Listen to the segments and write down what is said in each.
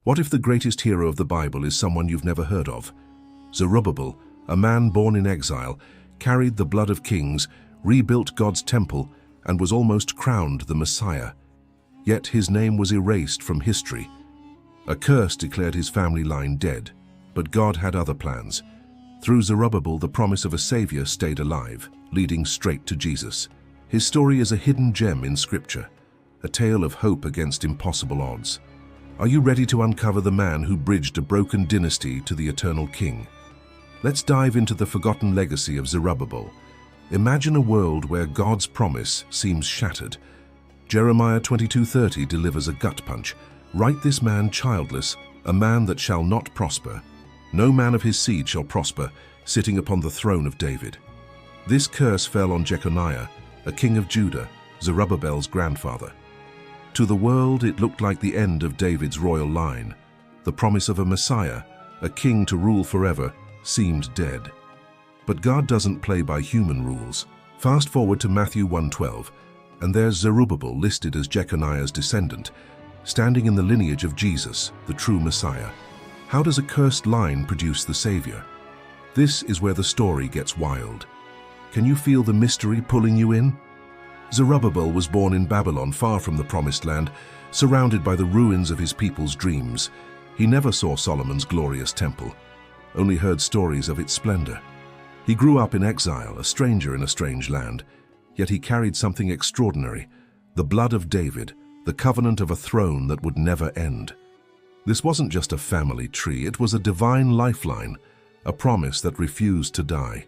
What if the greatest hero of the Bible is someone you've never heard of? Zerubbabel, a man born in exile, carried the blood of kings, rebuilt God's temple, and was almost crowned the Messiah. Yet his name was erased from history. A curse declared his family line dead, but God had other plans. Through Zerubbabel, the promise of a savior stayed alive, leading straight to Jesus. His story is a hidden gem in Scripture, a tale of hope against impossible odds. Are you ready to uncover the man who bridged a broken dynasty to the eternal king? Let's dive into the forgotten legacy of Zerubbabel. Imagine a world where God's promise seems shattered. Jeremiah 22:30 delivers a gut punch. Write this man childless, a man that shall not prosper. No man of his seed shall prosper, sitting upon the throne of David. This curse fell on Jeconiah, a king of Judah, Zerubbabel's grandfather. To the world, it looked like the end of David's royal line. The promise of a Messiah, a king to rule forever, seemed dead. But God doesn't play by human rules. Fast forward to Matthew 1:12, and there's Zerubbabel listed as Jeconiah's descendant, standing in the lineage of Jesus, the true Messiah. How does a cursed line produce the Savior? This is where the story gets wild. Can you feel the mystery pulling you in? Zerubbabel was born in Babylon, far from the Promised Land, surrounded by the ruins of his people's dreams. He never saw Solomon's glorious temple, only heard stories of its splendor. He grew up in exile, a stranger in a strange land, yet he carried something extraordinary, the blood of David, the covenant of a throne that would never end. This wasn't just a family tree, it was a divine lifeline, a promise that refused to die.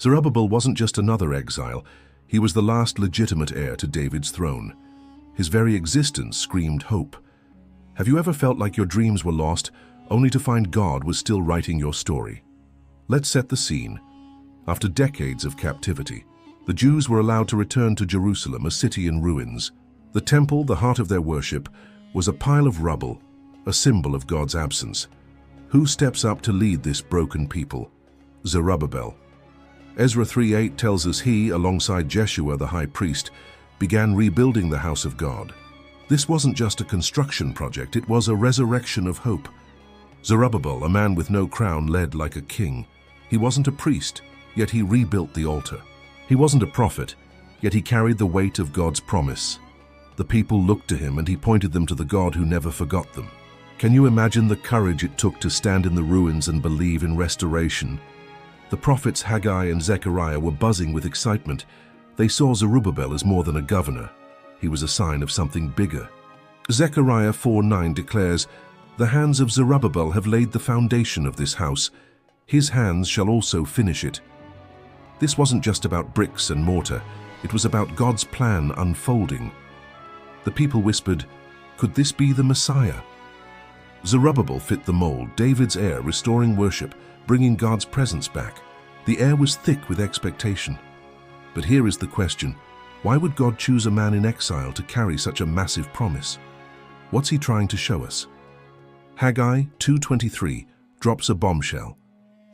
Zerubbabel wasn't just another exile, he was the last legitimate heir to David's throne. His very existence screamed hope. Have you ever felt like your dreams were lost, only to find God was still writing your story? Let's set the scene. After decades of captivity, the Jews were allowed to return to Jerusalem, a city in ruins. The temple, the heart of their worship, was a pile of rubble, a symbol of God's absence. Who steps up to lead this broken people? Zerubbabel. Ezra 3:8 tells us he, alongside Jeshua the high priest, began rebuilding the house of God. This wasn't just a construction project, it was a resurrection of hope. Zerubbabel, a man with no crown, led like a king. He wasn't a priest, yet he rebuilt the altar. He wasn't a prophet, yet he carried the weight of God's promise. The people looked to him and he pointed them to the God who never forgot them. Can you imagine the courage it took to stand in the ruins and believe in restoration? The prophets Haggai and Zechariah were buzzing with excitement. They saw Zerubbabel as more than a governor. He was a sign of something bigger. Zechariah 4:9 declares, "The hands of Zerubbabel have laid the foundation of this house. His hands shall also finish it." This wasn't just about bricks and mortar. It was about God's plan unfolding. The people whispered, "Could this be the Messiah?" Zerubbabel fit the mold, David's heir, restoring worship, bringing God's presence back. The air was thick with expectation. But here is the question: why would God choose a man in exile to carry such a massive promise? What's he trying to show us? Haggai 2:23 drops a bombshell.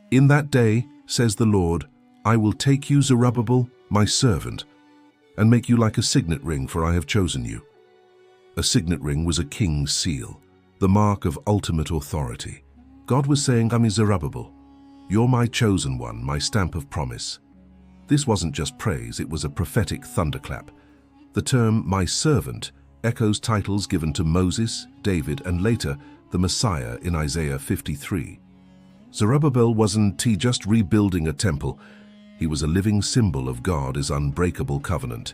"In that day, says the Lord, I will take you, Zerubbabel, my servant, and make you like a signet ring, for I have chosen you." A signet ring was a king's seal, the mark of ultimate authority. God was saying, "I'm Zerubbabel. You're my chosen one, my stamp of promise." This wasn't just praise, it was a prophetic thunderclap. The term "my servant" echoes titles given to Moses, David, and later the Messiah in Isaiah 53. Zerubbabel wasn't he just rebuilding a temple, he was a living symbol of God's unbreakable covenant.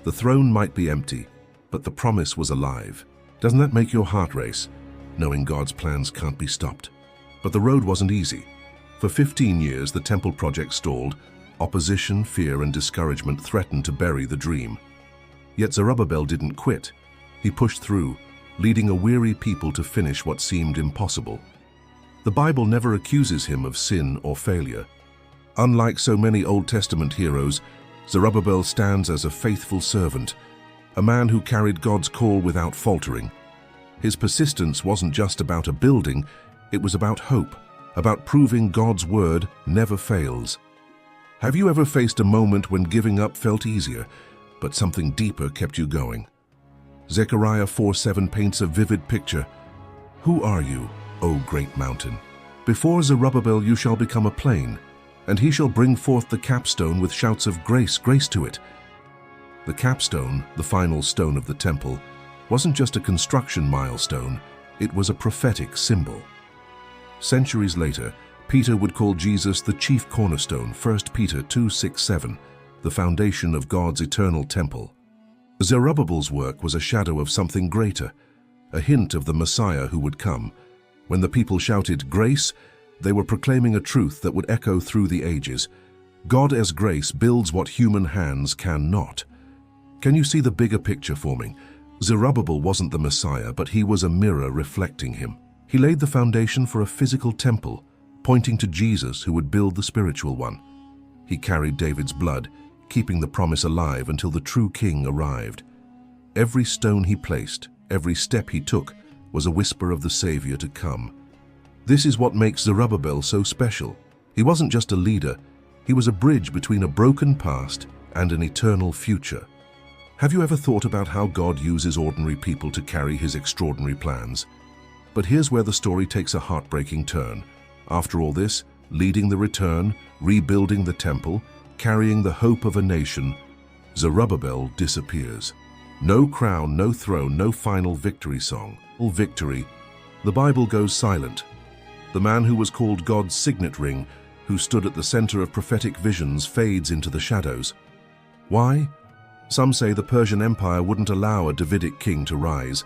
The throne might be empty, but the promise was alive. Doesn't that make your heart race, knowing God's plans can't be stopped? But the road wasn't easy. For 15 years, the temple project stalled. Opposition, fear, and discouragement threatened to bury the dream. Yet Zerubbabel didn't quit. He pushed through, leading a weary people to finish what seemed impossible. The Bible never accuses him of sin or failure. Unlike so many Old Testament heroes, Zerubbabel stands as a faithful servant, a man who carried God's call without faltering. His persistence wasn't just about a building, it was about hope, about proving God's word never fails. Have you ever faced a moment when giving up felt easier, but something deeper kept you going? Zechariah 4:7 paints a vivid picture. "Who are you, O great mountain? Before Zerubbabel you shall become a plain, and he shall bring forth the capstone with shouts of grace, grace to it." The capstone, the final stone of the temple, wasn't just a construction milestone, it was a prophetic symbol. Centuries later, Peter would call Jesus the chief cornerstone, 1 Peter 2:6-7, the foundation of God's eternal temple. Zerubbabel's work was a shadow of something greater, a hint of the Messiah who would come. When the people shouted grace, they were proclaiming a truth that would echo through the ages. God as grace builds what human hands cannot. Can you see the bigger picture forming? Zerubbabel wasn't the Messiah, but he was a mirror reflecting him. He laid the foundation for a physical temple, pointing to Jesus who would build the spiritual one. He carried David's blood, keeping the promise alive until the true king arrived. Every stone he placed, every step he took, was a whisper of the Savior to come. This is what makes Zerubbabel so special. He wasn't just a leader, he was a bridge between a broken past and an eternal future. Have you ever thought about how God uses ordinary people to carry his extraordinary plans? But here's where the story takes a heartbreaking turn. After all this, leading the return, rebuilding the temple, carrying the hope of a nation, Zerubbabel disappears. No crown, no throne, no final victory song. Victory. The Bible goes silent. The man who was called God's signet ring, who stood at the center of prophetic visions, fades into the shadows. Why? Some say the Persian Empire wouldn't allow a Davidic king to rise.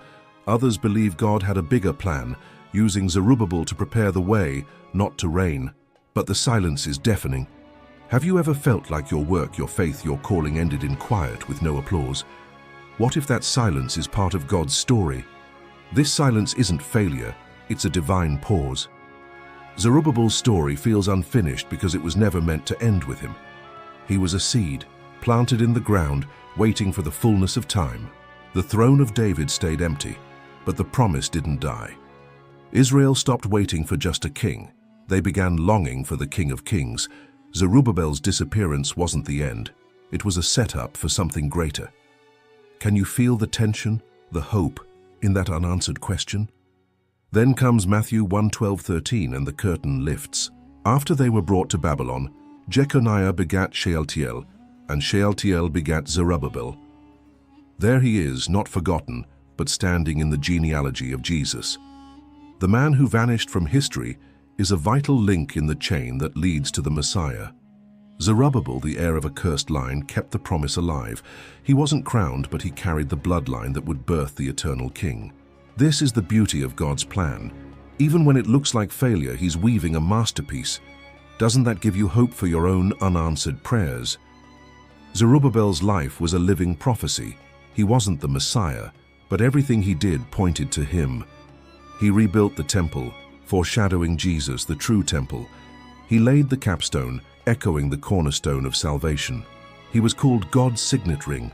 Others believe God had a bigger plan, using Zerubbabel to prepare the way, not to reign. But the silence is deafening. Have you ever felt like your work, your faith, your calling ended in quiet with no applause? What if that silence is part of God's story? This silence isn't failure, it's a divine pause. Zerubbabel's story feels unfinished because it was never meant to end with him. He was a seed, planted in the ground, waiting for the fullness of time. The throne of David stayed empty, but the promise didn't die. Israel stopped waiting for just a king. They began longing for the King of Kings. Zerubbabel's disappearance wasn't the end. It was a setup for something greater. Can you feel the tension, the hope, in that unanswered question? Then comes Matthew 1:12-13 and the curtain lifts. After they were brought to Babylon, Jeconiah begat Shealtiel, and Shealtiel begat Zerubbabel. There he is, not forgotten, but standing in the genealogy of Jesus. The man who vanished from history is a vital link in the chain that leads to the Messiah. Zerubbabel, the heir of a cursed line, kept the promise alive. He wasn't crowned, but he carried the bloodline that would birth the eternal king. This is the beauty of God's plan. Even when it looks like failure, he's weaving a masterpiece. Doesn't that give you hope for your own unanswered prayers? Zerubbabel's life was a living prophecy. He wasn't the Messiah, but everything he did pointed to him. He rebuilt the temple, foreshadowing Jesus, the true temple. He laid the capstone, echoing the cornerstone of salvation. He was called God's signet ring,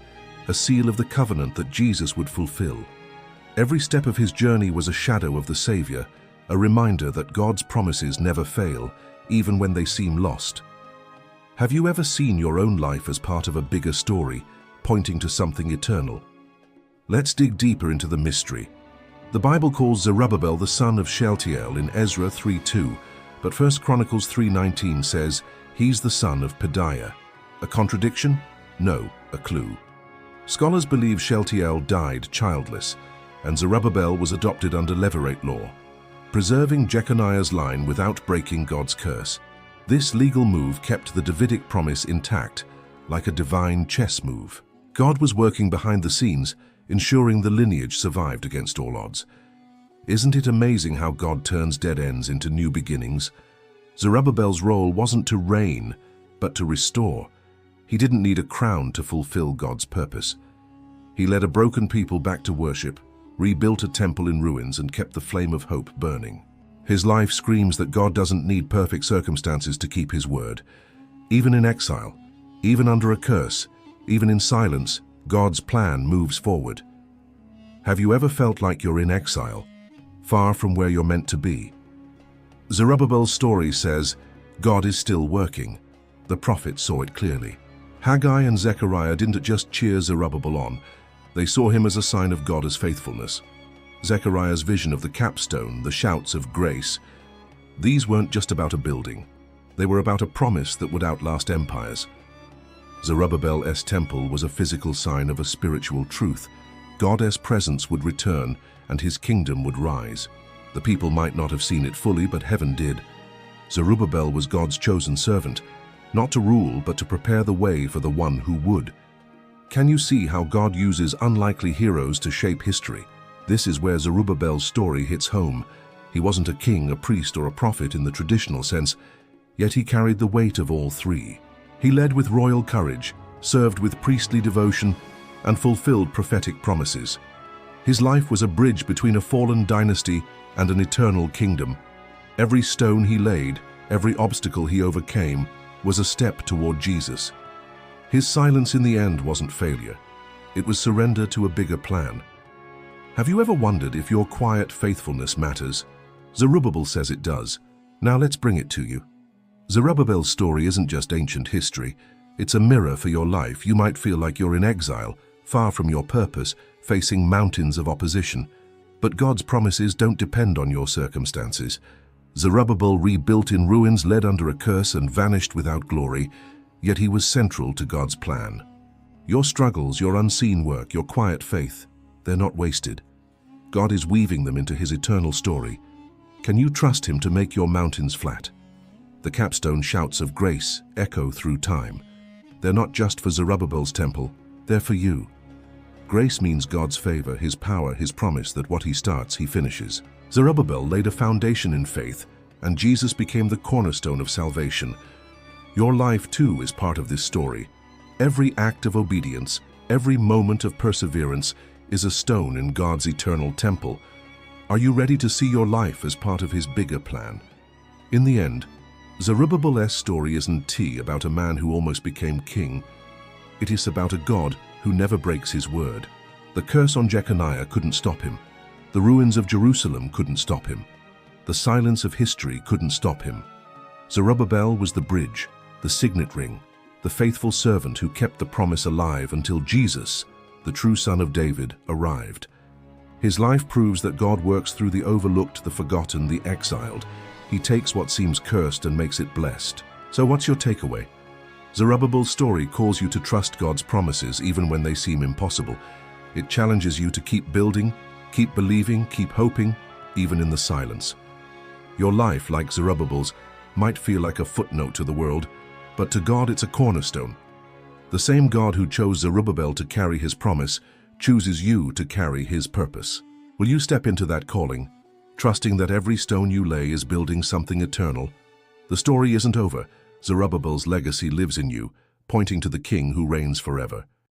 a seal of the covenant that Jesus would fulfill. Every step of his journey was a shadow of the Savior, a reminder that God's promises never fail, even when they seem lost. Have you ever seen your own life as part of a bigger story, pointing to something eternal? Let's dig deeper into the mystery. The Bible calls Zerubbabel the son of Shealtiel in Ezra 3:2, but 1 Chronicles 3:19 says he's the son of Pedaiah. A contradiction? No, a clue. Scholars believe Shealtiel died childless, and Zerubbabel was adopted under Levirate law, preserving Jeconiah's line without breaking God's curse. This legal move kept the Davidic promise intact, like a divine chess move. God was working behind the scenes, ensuring the lineage survived against all odds. Isn't it amazing how God turns dead ends into new beginnings? Zerubbabel's role wasn't to reign, but to restore. He didn't need a crown to fulfill God's purpose. He led a broken people back to worship, rebuilt a temple in ruins, and kept the flame of hope burning. His life screams that God doesn't need perfect circumstances to keep his word. Even in exile, even under a curse, even in silence, God's plan moves forward. Have you ever felt like you're in exile, far from where you're meant to be? Zerubbabel's story says, God is still working. The prophets saw it clearly. Haggai and Zechariah didn't just cheer Zerubbabel on, they saw him as a sign of God's faithfulness. Zechariah's vision of the capstone, the shouts of grace. These weren't just about a building. They were about a promise that would outlast empires. Zerubbabel's temple was a physical sign of a spiritual truth. God's presence would return and his kingdom would rise. The people might not have seen it fully, but heaven did. Zerubbabel was God's chosen servant, not to rule, but to prepare the way for the one who would. Can you see how God uses unlikely heroes to shape history? This is where Zerubbabel's story hits home. He wasn't a king, a priest, or a prophet in the traditional sense, yet he carried the weight of all three. He led with royal courage, served with priestly devotion, and fulfilled prophetic promises. His life was a bridge between a fallen dynasty and an eternal kingdom. Every stone he laid, every obstacle he overcame, was a step toward Jesus. His silence in the end wasn't failure. It was surrender to a bigger plan. Have you ever wondered if your quiet faithfulness matters? Zerubbabel says it does. Now let's bring it to you. Zerubbabel's story isn't just ancient history. It's a mirror for your life. You might feel like you're in exile, far from your purpose, facing mountains of opposition. But God's promises don't depend on your circumstances. Zerubbabel rebuilt in ruins, led under a curse, and vanished without glory, yet he was central to God's plan. Your struggles, your unseen work, your quiet faith, they're not wasted. God is weaving them into his eternal story. Can you trust him to make your mountains flat? The capstone shouts of grace echo through time. They're not just for Zerubbabel's temple, they're for you. Grace means God's favor, his power, his promise that what he starts, he finishes. Zerubbabel laid a foundation in faith, and Jesus became the cornerstone of salvation. Your life, too, is part of this story. Every act of obedience, every moment of perseverance is a stone in God's eternal temple. Are you ready to see your life as part of his bigger plan? In the end, Zerubbabel's story isn't about a man who almost became king. It is about a God who never breaks his word. The curse on Jeconiah couldn't stop him. The ruins of Jerusalem couldn't stop him. The silence of history couldn't stop him. Zerubbabel was the bridge, the signet ring, the faithful servant who kept the promise alive until Jesus, the true son of David, arrived. His life proves that God works through the overlooked, the forgotten, the exiled. He takes what seems cursed and makes it blessed. So what's your takeaway? Zerubbabel's story calls you to trust God's promises even when they seem impossible. It challenges you to keep building, keep believing, keep hoping, even in the silence. Your life, like Zerubbabel's, might feel like a footnote to the world, but to God it's a cornerstone. The same God who chose Zerubbabel to carry his promise chooses you to carry his purpose. Will you step into that calling, trusting that every stone you lay is building something eternal? The story isn't over. Zerubbabel's legacy lives in you, pointing to the King who reigns forever.